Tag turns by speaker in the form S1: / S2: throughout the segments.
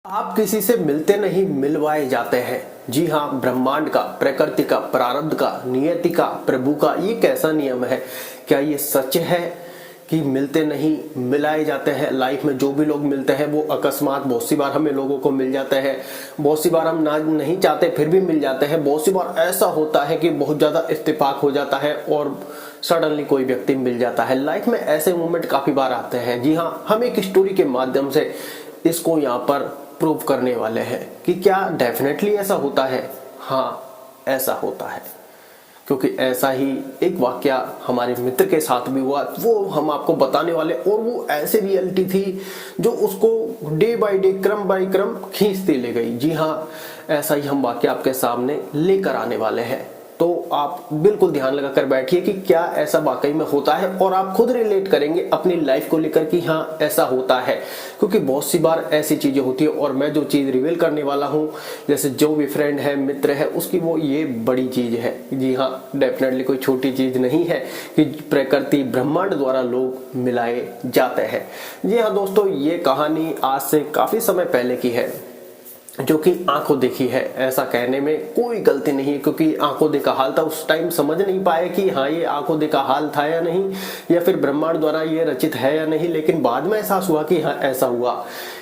S1: आप किसी से मिलते नहीं मिलवाए जाते हैं। जी हाँ, ब्रह्मांड का, प्रकृति का, प्रारब्ध का, नियति का, प्रभु का ये कैसा नियम है? क्या ये सच है कि मिलते नहीं मिलाए जाते हैं? लाइफ में जो भी लोग मिलते हैं वो अकस्मात बहुत सी बार हमें लोगों को मिल जाते हैं, बहुत सी बार हम ना नहीं चाहते फिर भी मिल जाते हैं, बहुत सी बार ऐसा होता है कि बहुत ज्यादा इत्तेफाक हो जाता है और सडनली कोई व्यक्ति मिल जाता है। लाइफ में ऐसे मोमेंट काफी बार आते हैं। जी हाँ, हम एक स्टोरी के माध्यम से इसको यहाँ पर प्रूव करने वाले हैं कि क्या डेफिनेटली ऐसा होता है। हाँ, ऐसा होता है, क्योंकि ऐसा ही एक वाकया हमारे मित्र के साथ भी हुआ, वो हम आपको बताने वाले। और वो ऐसी रियलिटी थी जो उसको डे बाय डे, क्रम बाय क्रम खींचती ले गई। जी हाँ, ऐसा ही हम वाकया आपके सामने लेकर आने वाले हैं। तो आप बिल्कुल ध्यान लगाकर बैठिए कि क्या ऐसा वाकई में होता है, और आप खुद रिलेट करेंगे अपनी लाइफ को लेकर कि हाँ ऐसा होता है। क्योंकि बहुत सी बार ऐसी चीजें होती है, और मैं जो चीज रिवील करने वाला हूं, जैसे जो भी फ्रेंड है, मित्र है, उसकी वो ये बड़ी चीज है। जी हाँ, डेफिनेटली कोई छोटी चीज नहीं है कि प्रकृति, ब्रह्मांड द्वारा लोग मिलाए जाते हैं। जी हाँ दोस्तों, ये कहानी आज से काफी समय पहले की है, जो कि आंखों देखी है। ऐसा कहने में कोई गलती नहीं है, क्योंकि आंखों देखा हाल था। उस टाइम समझ नहीं पाए कि हाँ ये आंखों देखा हाल था या नहीं, या फिर ब्रह्मांड द्वारा ये रचित है या नहीं। लेकिन बाद में एहसास हुआ कि हाँ ऐसा हुआ,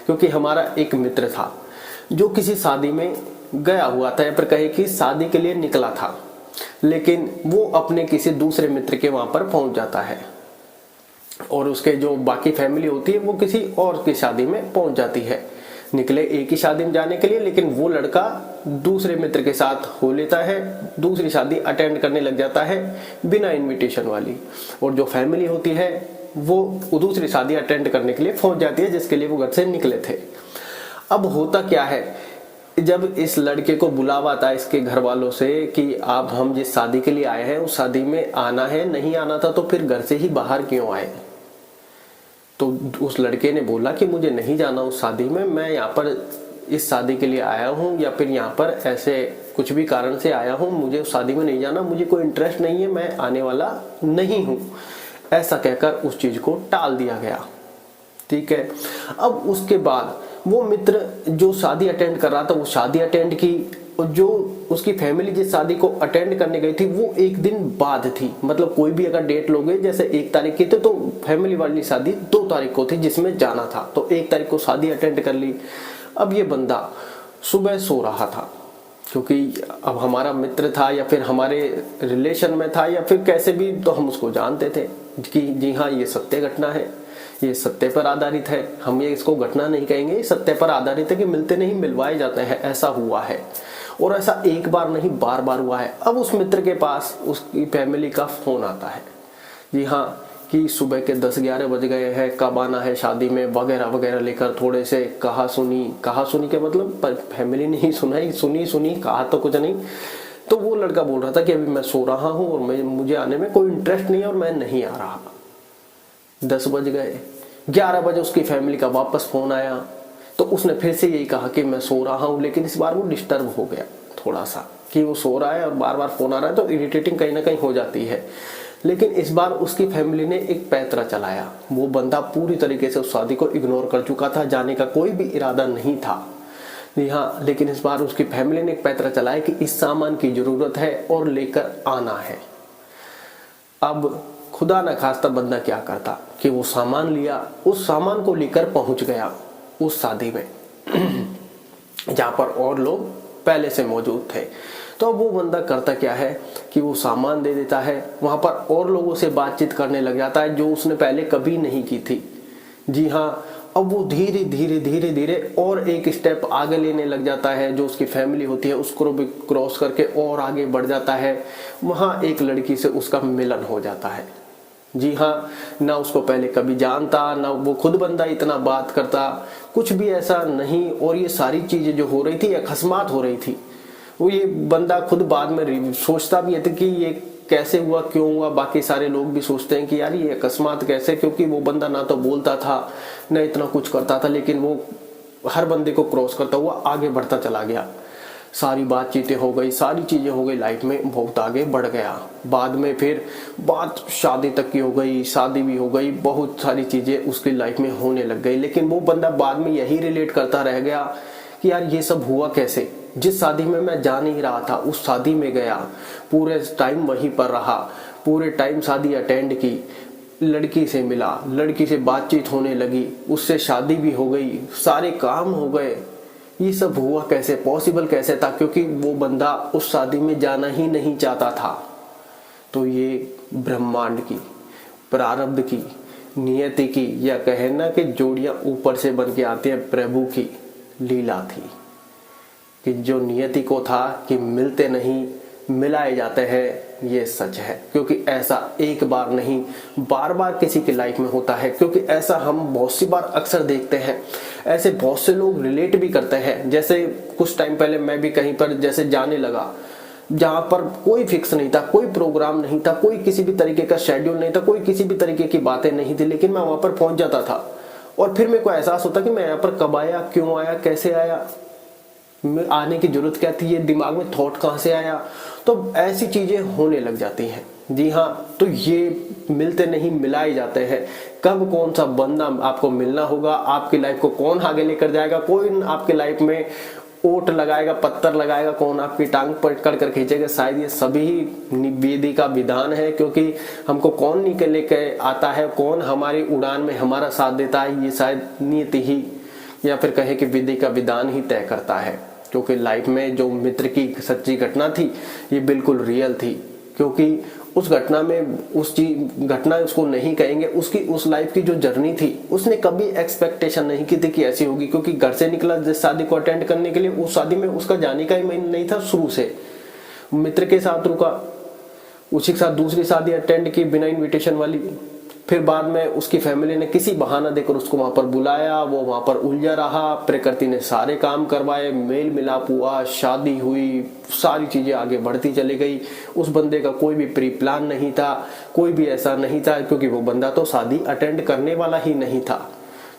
S1: क्योंकि हमारा एक मित्र था जो किसी शादी में गया हुआ था, या फिर कहे कि शादी के लिए निकला था, लेकिन वो अपने किसी दूसरे मित्र के वहां पर पहुंच जाता है, और उसके जो बाकी फैमिली होती है वो किसी और की शादी में पहुंच जाती है। निकले एक ही शादी में जाने के लिए, लेकिन वो लड़का दूसरे मित्र के साथ हो लेता है, दूसरी शादी अटेंड करने लग जाता है बिना इनविटेशन वाली। और जो फैमिली होती है वो दूसरी शादी अटेंड करने के लिए पहुंच जाती है, जिसके लिए वो घर से निकले थे। अब होता क्या है, जब इस लड़के को बुलावा आता है इसके घर वालों से कि आप, हम जिस शादी के लिए आए हैं उस शादी में आना है, नहीं आना था तो फिर घर से ही बाहर क्यों आए? तो उस लड़के ने बोला कि मुझे नहीं जाना उस शादी में, मैं यहाँ पर इस शादी के लिए आया हूँ, या फिर यहाँ पर ऐसे कुछ भी कारण से आया हूँ, मुझे उस शादी में नहीं जाना, मुझे कोई इंटरेस्ट नहीं है, मैं आने वाला नहीं हूँ। ऐसा कहकर उस चीज को टाल दिया गया। ठीक है, अब उसके बाद वो मित्र जो शादी अटेंड कर रहा था, वो शादी अटेंड की, और जो उसकी फैमिली जिस शादी को अटेंड करने गई थी वो एक दिन बाद थी। मतलब कोई भी अगर डेट लोगे, जैसे 1 तारीख की थी तो फैमिली वाली शादी 2 तारीख को थी जिसमें जाना था, तो 1 तारीख को शादी अटेंड कर ली। अब ये बंदा सुबह सो रहा था, क्योंकि अब हमारा मित्र था, या फिर हमारे रिलेशन में था, या फिर कैसे भी, तो हम उसको जानते थे कि जी हाँ ये सत्य घटना है, ये सत्य पर आधारित है। हम ये इसको घटना नहीं कहेंगे, ये सत्य पर आधारित है कि मिलते नहीं मिलवाए जाते हैं, ऐसा हुआ है। और ऐसा एक बार नहीं, बार बार हुआ है। अब उस मित्र के पास उसकी फैमिली का फोन आता है, जी हाँ, कि सुबह के 10-11 बज गए हैं, कब आना है शादी में, वगैरह वगैरह लेकर थोड़े से कहा सुनी के मतलब फैमिली ने ही सुनाई, सुनी कहा तो कुछ नहीं। तो वो लड़का बोल रहा था कि अभी मैं सो रहा हूँ और मुझे आने में कोई इंटरेस्ट नहीं है और मैं नहीं आ रहा। 10 बज गए, 11 बजे उसकी फैमिली का वापस फोन आया, तो उसने फिर से यही कहा कि मैं सो रहा हूं। लेकिन इस बार वो डिस्टर्ब हो गया थोड़ा सा, कि वो सो रहा है और बार बार फोन आ रहा है, तो इरिटेटिंग कहीं ना कहीं हो जाती है। लेकिन इस बार उसकी फैमिली ने एक पैंतरा चलाया। वो बंदा पूरी तरीके से उस शादी को इग्नोर कर चुका था, जाने का कोई भी इरादा नहीं था। जी हाँ, लेकिन इस बार उसकी फैमिली ने एक पैंतरा चलाया कि इस सामान की जरूरत है और लेकर आना है। अब खुदा न खास्ता बंदा क्या करता कि वो सामान लिया, उस सामान को लेकर पहुंच गया उस शादी में जहां पर और लोग पहले से मौजूद थे। तो वो बंदा करता क्या है कि वो सामान दे देता है, वहां पर और लोगों से बातचीत करने लग जाता है जो उसने पहले कभी नहीं की थी। जी हाँ, अब वो धीरे धीरे और एक स्टेप आगे लेने लग जाता है। जो उसकी फैमिली होती है उसको भी क्रॉस करके और आगे बढ़ जाता है। वहां एक लड़की से उसका मिलन हो जाता है। जी हाँ, ना उसको पहले कभी जानता, ना वो खुद बंदा इतना बात करता, कुछ भी ऐसा नहीं। और ये सारी चीजें जो हो रही थी अकस्मात हो रही थी। वो ये बंदा खुद बाद में सोचता भी है कि ये कैसे हुआ, क्यों हुआ। बाकी सारे लोग भी सोचते हैं कि यार ये अकस्मात कैसे, क्योंकि वो बंदा ना तो बोलता था ना इतना कुछ करता था, लेकिन वो हर बंदे को क्रॉस करता हुआ आगे बढ़ता चला गया। सारी बातचीतें हो गई, सारी चीज़ें हो गई, लाइफ में बहुत आगे बढ़ गया। बाद में फिर बात शादी तक की हो गई, शादी भी हो गई, बहुत सारी चीज़ें उसकी लाइफ में होने लग गई। लेकिन वो बंदा बाद में यही रिलेट करता रह गया कि यार ये सब हुआ कैसे, जिस शादी में मैं जा नहीं रहा था उस शादी में गया, पूरे टाइम वहीं पर रहा, पूरे टाइम शादी अटेंड की, लड़की से मिला, लड़की से बातचीत होने लगी, उससे शादी भी हो गई, सारे काम हो गए, ये सब हुआ कैसे, पॉसिबल कैसे था? क्योंकि वो बंदा उस शादी में जाना ही नहीं चाहता था। तो ये ब्रह्मांड की, प्रारब्ध की, नियति की, या कहे ना कि जोड़ियां ऊपर से बन के आती हैं, प्रभु की लीला थी कि जो नियति को था कि मिलते नहीं मिलाए जाते हैं, ये सच है। क्योंकि ऐसा एक बार नहीं, बार बार किसी की लाइफ में होता है। क्योंकि ऐसा हम बहुत सी बार अक्सर देखते हैं, ऐसे बहुत से लोग रिलेट भी करते हैं। जैसे कुछ टाइम पहले मैं भी कहीं पर जैसे जाने लगा, जहां पर कोई फिक्स नहीं था, कोई प्रोग्राम नहीं था, कोई किसी भी तरीके का शेड्यूल नहीं था, कोई किसी भी तरीके की बातें नहीं थी, लेकिन मैं वहां पर पहुंच जाता था और फिर मेरे को एहसास होता कि मैं यहाँ पर कब आया, क्यों आया, कैसे आया, आने की जरूरत क्या थी, ये दिमाग में थॉट कहां से आया। तो ऐसी चीजें होने लग जाती हैं। जी हाँ, तो ये मिलते नहीं मिलाए जाते हैं। कब कौन सा बंदा आपको मिलना होगा, आपकी लाइफ को कौन आगे लेकर जाएगा, कोई आपके लाइफ में ओट लगाएगा, पत्थर लगाएगा, कौन आपकी टांग पकड़ कर खींचेगा, शायद ये सभी विधि का विधान है। क्योंकि हमको कौन निकल लेकर आता है, कौन हमारी उड़ान में हमारा साथ देता है, ये शायद नियति ही या फिर कहे कि विधि का विधान ही तय करता है। क्योंकि लाइफ में जो मित्र की सच्ची घटना थी, ये बिल्कुल रियल थी। क्योंकि उस घटना में, उस चीज घटना उसको नहीं कहेंगे, उसकी उस लाइफ की जो जर्नी थी, उसने कभी एक्सपेक्टेशन नहीं की थी कि ऐसी होगी। क्योंकि घर से निकला जिस शादी को अटेंड करने के लिए, उस शादी में उसका जाने का ही मन नहीं था शुरू से। मित्र के साथ रुका, उसी के साथ दूसरी शादी अटेंड की बिना इन्विटेशन वाली। फिर बाद में उसकी फैमिली ने किसी बहाना देकर उसको वहां पर बुलाया, वो वहां पर उलझा रहा, प्रकृति ने सारे काम करवाए, मेल मिलाप हुआ, शादी हुई, सारी चीजें आगे बढ़ती चली गई। उस बंदे का कोई भी प्री प्लान नहीं था, कोई भी ऐसा नहीं था, क्योंकि वो बंदा तो शादी अटेंड करने वाला ही नहीं था।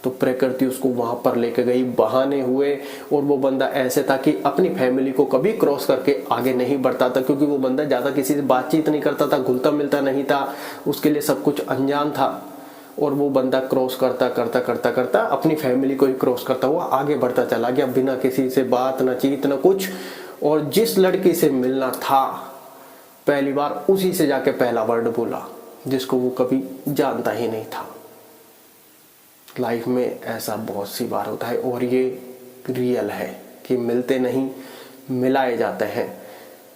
S1: तो प्रकृति उसको वहां पर लेकर गई, बहाने हुए, और वो बंदा ऐसे था कि अपनी फैमिली को कभी क्रॉस करके आगे नहीं बढ़ता था। क्योंकि वो बंदा ज्यादा किसी से बातचीत नहीं करता था, घुलता मिलता नहीं था, उसके लिए सब कुछ अनजान था। और वो बंदा क्रॉस करता करता करता करता अपनी फैमिली को ही क्रॉस करता हुआ आगे बढ़ता चला गया, बिना किसी से बात, न चीत, न कुछ। और जिस लड़की से मिलना था पहली बार, उसी से जाके पहला वर्ड बोला, जिसको वो कभी जानता ही नहीं था। लाइफ में ऐसा बहुत सी बार होता है, और ये रियल है कि मिलते नहीं मिलाए जाते हैं।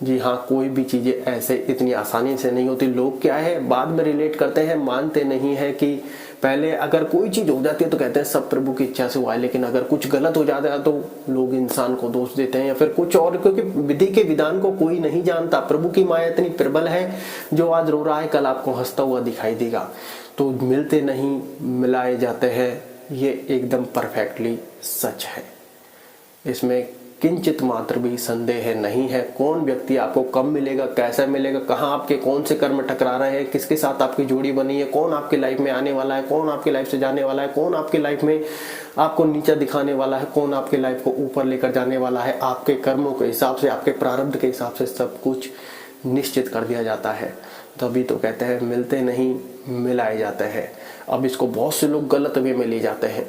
S1: जी हाँ, कोई भी चीजें ऐसे इतनी आसानी से नहीं होती। लोग क्या है, बाद में रिलेट करते हैं, मानते नहीं है कि पहले अगर कोई चीज हो जाती है तो कहते हैं सब प्रभु की इच्छा से हुआ है, लेकिन अगर कुछ गलत हो जाता है तो लोग इंसान को दोष देते हैं या फिर कुछ और। क्योंकि विधि के विधान को कोई नहीं जानता। प्रभु की माया इतनी प्रबल है, जो आज रो रहा है कल आपको हंसता हुआ दिखाई देगा। तो मिलते नहीं मिलाए जाते हैं, ये एकदम परफेक्टली सच है। इसमें किंचित मात्र भी संदेह नहीं है। कौन व्यक्ति आपको कब मिलेगा, कैसा मिलेगा, कहाँ आपके कौन से कर्म टकरा रहे हैं, किसके साथ आपकी जोड़ी बनी है, कौन आपकी लाइफ में आने वाला है, कौन आपकी लाइफ से जाने वाला है, कौन आपकी लाइफ में आपको नीचा दिखाने वाला है, कौन आपकी लाइफ को ऊपर लेकर जाने वाला है, आपके कर्मों के हिसाब से, आपके प्रारब्ध के हिसाब से सब कुछ निश्चित कर दिया जाता है। तभी तो कहते हैं मिलते नहीं मिलाए जाते हैं। अब इसको बहुत से लोग गलत वे में ले जाते हैं।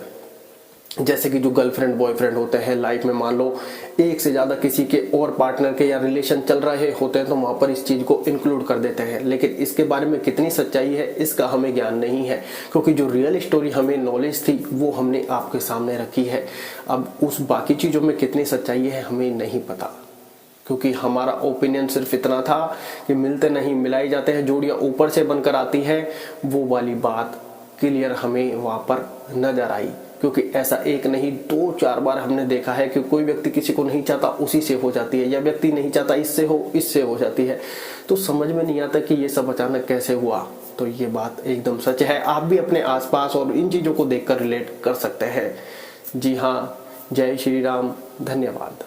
S1: जैसे कि जो गर्लफ्रेंड बॉयफ्रेंड होते हैं लाइफ में, मान लो एक से ज्यादा किसी के और पार्टनर के या रिलेशन चल रहे होते हैं, तो वहां पर इस चीज को इंक्लूड कर देते हैं। लेकिन इसके बारे में कितनी सच्चाई है इसका हमें ज्ञान नहीं है, क्योंकि जो रियल स्टोरी हमें नॉलेज थी वो हमने आपके सामने रखी है। अब उस बाकी चीजों में कितनी सच्चाई है हमें नहीं पता, क्योंकि हमारा ओपिनियन सिर्फ इतना था कि मिलते नहीं मिलाई जाते हैं, जोड़ियां ऊपर से बनकर आती है। वो वाली बात क्लियर हमें वहां पर नजर आई, क्योंकि ऐसा एक नहीं 2-4 बार हमने देखा है कि कोई व्यक्ति किसी को नहीं चाहता उसी से हो जाती है, या व्यक्ति नहीं चाहता इससे हो जाती है। तो समझ में नहीं आता कि ये सब अचानक कैसे हुआ। तो ये बात एकदम सच है। आप भी अपने आसपास और इन चीजों को देखकर रिलेट कर सकते हैं। जी हाँ, जय श्री राम, धन्यवाद।